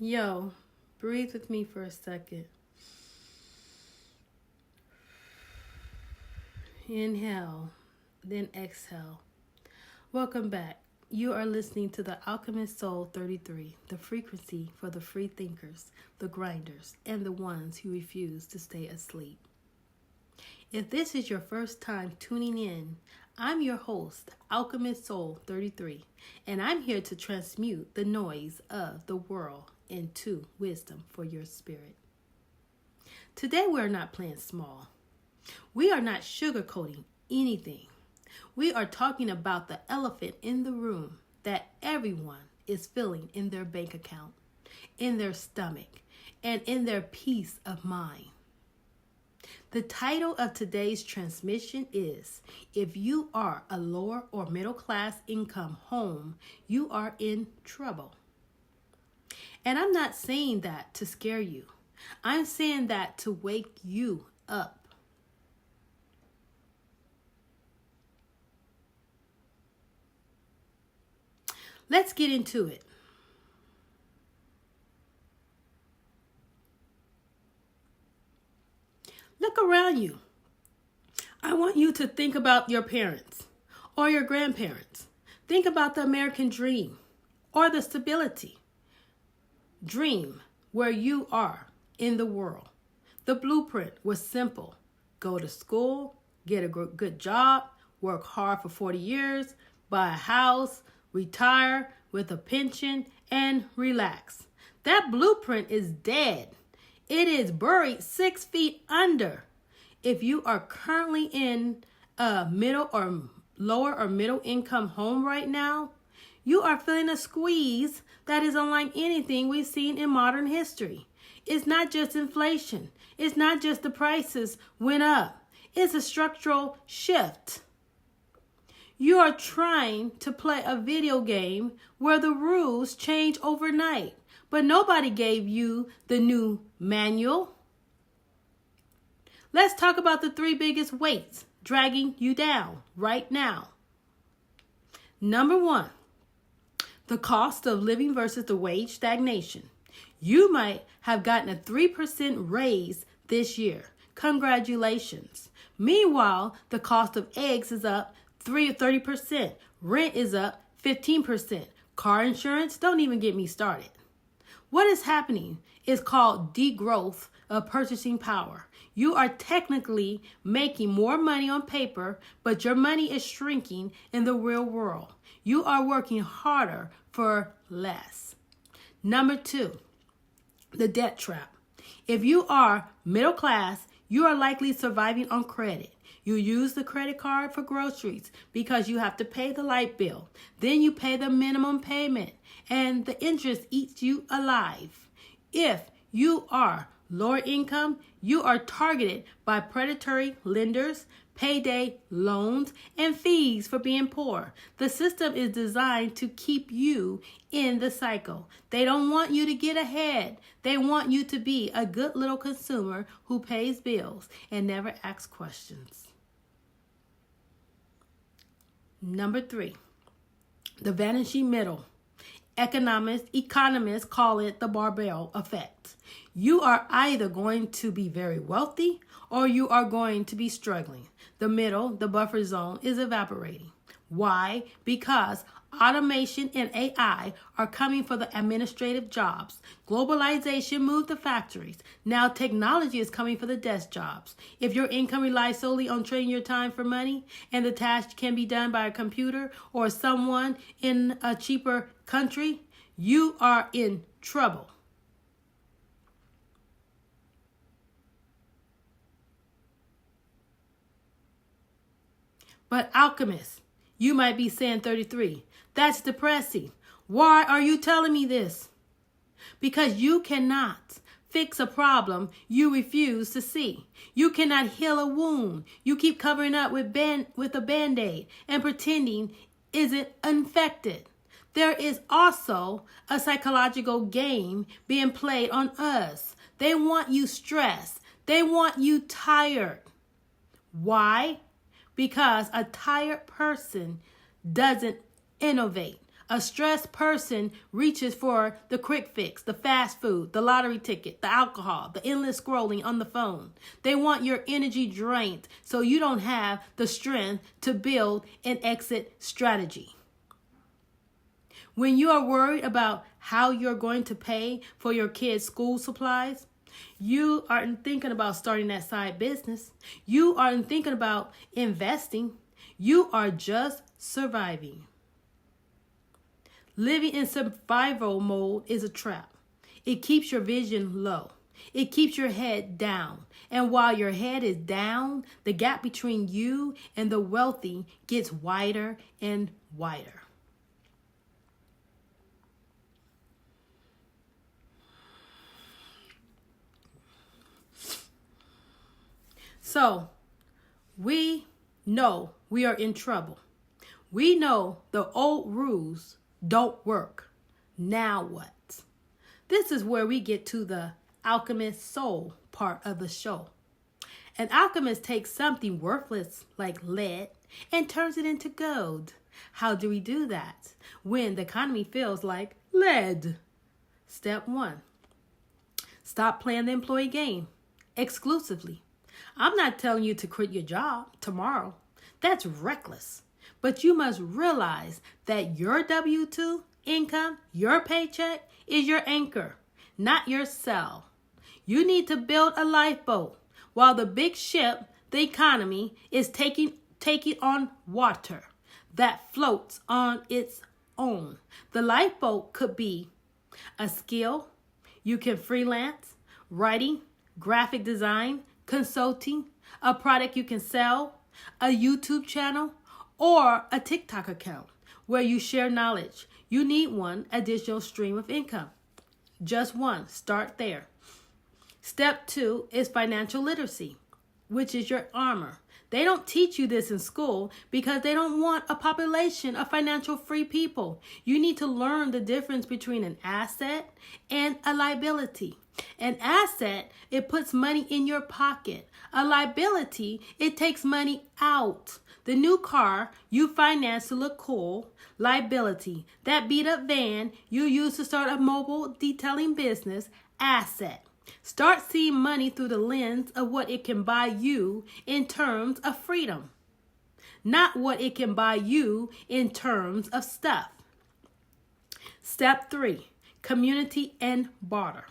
Yo, breathe with me for a second. Inhale, then exhale. Welcome back. You are listening to the Alchemist Soul 33, the frequency for the free thinkers, the grinders, and the ones who refuse to stay asleep. If this is your first time tuning in, I'm your host, Alchemist Soul 33, and I'm here to transmute the noise of the world into wisdom for your spirit. Today we're not playing small. We are not sugarcoating anything. We are talking about the elephant in the room that everyone is feeling in their bank account, in their stomach, and in their peace of mind. The title of today's transmission is, if you are a lower or middle class income home, you are in trouble. And I'm not saying that to scare you. I'm saying that to wake you up. Let's get into it. Look around you. I want you to think about your parents or your grandparents. Think about the American dream or the stability dream where you are in the world. The blueprint was simple. Go to school, get a good job, work hard for 40 years, buy a house, retire with a pension, and relax. That blueprint is dead. It is buried 6 feet under. If you are currently in a middle or lower or middle income home right now, you are feeling a squeeze that is unlike anything we've seen in modern history. It's not just inflation. It's not just the prices went up. It's a structural shift. You are trying to play a video game where the rules change overnight, but nobody gave you the new manual. Let's talk about the 3 biggest weights dragging you down right now. Number 1, the cost of living versus the wage stagnation. You might have gotten a 3% raise this year. Congratulations. Meanwhile, the cost of eggs is up 30%. Rent is up 15%. Car insurance, don't even get me started. What is happening is called degrowth of purchasing power. You are technically making more money on paper, but your money is shrinking in the real world. You are working harder for less. Number 2, the debt trap. If you are middle class, you are likely surviving on credit. You use the credit card for groceries because you have to pay the light bill. Then you pay the minimum payment and the interest eats you alive. If you are lower income, you are targeted by predatory lenders, payday loans, and fees for being poor. The system is designed to keep you in the cycle. They don't want you to get ahead. They want you to be a good little consumer who pays bills and never asks questions. Number 3, the vanishing middle. Economists call it the barbell effect. You are either going to be very wealthy or you are going to be struggling. The middle, the buffer zone, is evaporating. Why? Because automation and AI are coming for the administrative jobs. Globalization moved the factories. Now technology is coming for the desk jobs. If your income relies solely on trading your time for money and the task can be done by a computer or someone in a cheaper country, you are in trouble. But alchemists, you might be saying 33. That's depressing. Why are you telling me this? Because you cannot fix a problem you refuse to see. You cannot heal a wound you keep covering up with a Band-Aid and pretending isn't infected. There is also a psychological game being played on us. They want you stressed. They want you tired. Why? Because a tired person doesn't innovate. A stressed person reaches for the quick fix, the fast food, the lottery ticket, the alcohol, the endless scrolling on the phone. They want your energy drained so you don't have the strength to build an exit strategy. When you are worried about how you're going to pay for your kids' school supplies, you aren't thinking about starting that side business. You aren't thinking about investing. You are just surviving. Living in survival mode is a trap. It keeps your vision low. It keeps your head down. And while your head is down, the gap between you and the wealthy gets wider and wider. So, we know we are in trouble. We know the old rules don't work. Now what? This is where we get to the Alchemist Soul part of the show. An alchemist takes something worthless like lead and turns it into gold. How do we do that when the economy feels like lead? Step 1. Stop playing the employee game exclusively. I'm not telling you to quit your job tomorrow. That's reckless. But you must realize that your W-2 income, your paycheck, is your anchor, not your cell. You need to build a lifeboat while the big ship, the economy, is taking on water that floats on its own. The lifeboat could be a skill. You can freelance, writing, graphic design, consulting, a product you can sell, a YouTube channel, or a TikTok account where you share knowledge. You need one additional stream of income. Just one. Start there. Step 2 is financial literacy, which is your armor. They don't teach you this in school because they don't want a population of financial free people. You need to learn the difference between an asset and a liability. An asset, it puts money in your pocket. A liability, it takes money out. The new car you finance to look cool, liability. That beat up van you use to start a mobile detailing business, asset. Start seeing money through the lens of what it can buy you in terms of freedom, not what it can buy you in terms of stuff. Step 3, community and barter.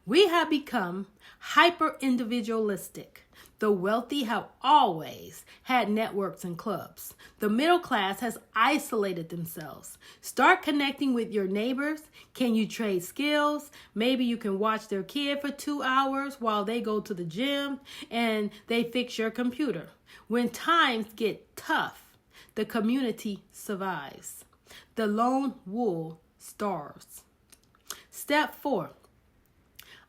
We have become hyper-individualistic. The wealthy have always had networks and clubs. The middle class has isolated themselves. Start connecting with your neighbors. Can you trade skills? Maybe you can watch their kid for 2 hours while they go to the gym and they fix your computer. When times get tough, the community survives. The lone wolf starves. Step 4,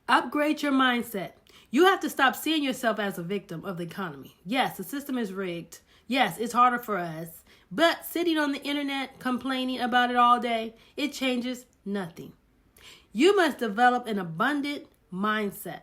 upgrade your mindset. You have to stop seeing yourself as a victim of the economy. Yes, the system is rigged. Yes, it's harder for us. But sitting on the internet complaining about it all day, it changes nothing. You must develop an abundant mindset.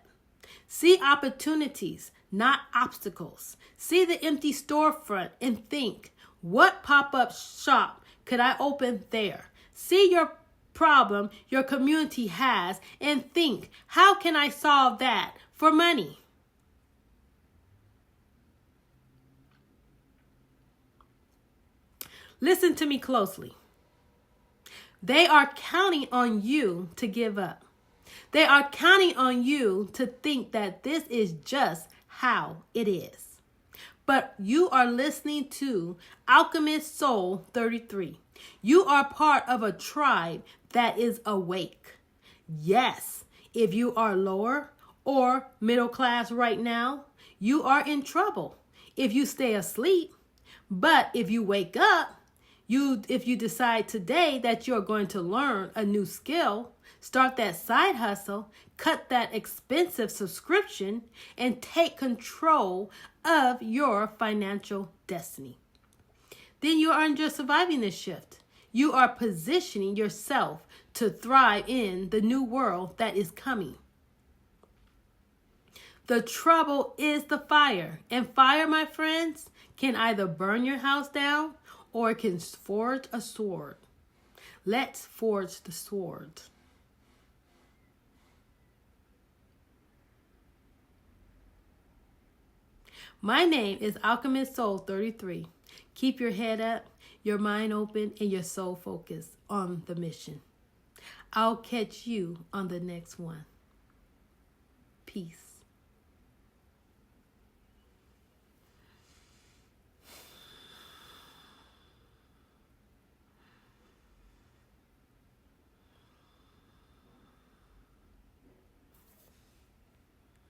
See opportunities, not obstacles. See the empty storefront and think, what pop-up shop could I open there? See your problem your community has and think, how can I solve that for money? Listen to me closely. They are counting on you to give up. They are counting on you to think that this is just how it is. But you are listening to Alchemist Soul 33. You are part of a tribe that is awake. Yes, if you are lower or middle class right now, you are in trouble if you stay asleep. But if you wake up, if you decide today that you're going to learn a new skill, start that side hustle, cut that expensive subscription, and take control of your financial destiny, then you aren't just surviving this shift. You are positioning yourself to thrive in the new world that is coming. The trouble is the fire. And fire, my friends, can either burn your house down or it can forge a sword. Let's forge the sword. My name is Alchemist Soul 33. Keep your head up, your mind open, and your soul focused on the mission. I'll catch you on the next one. Peace.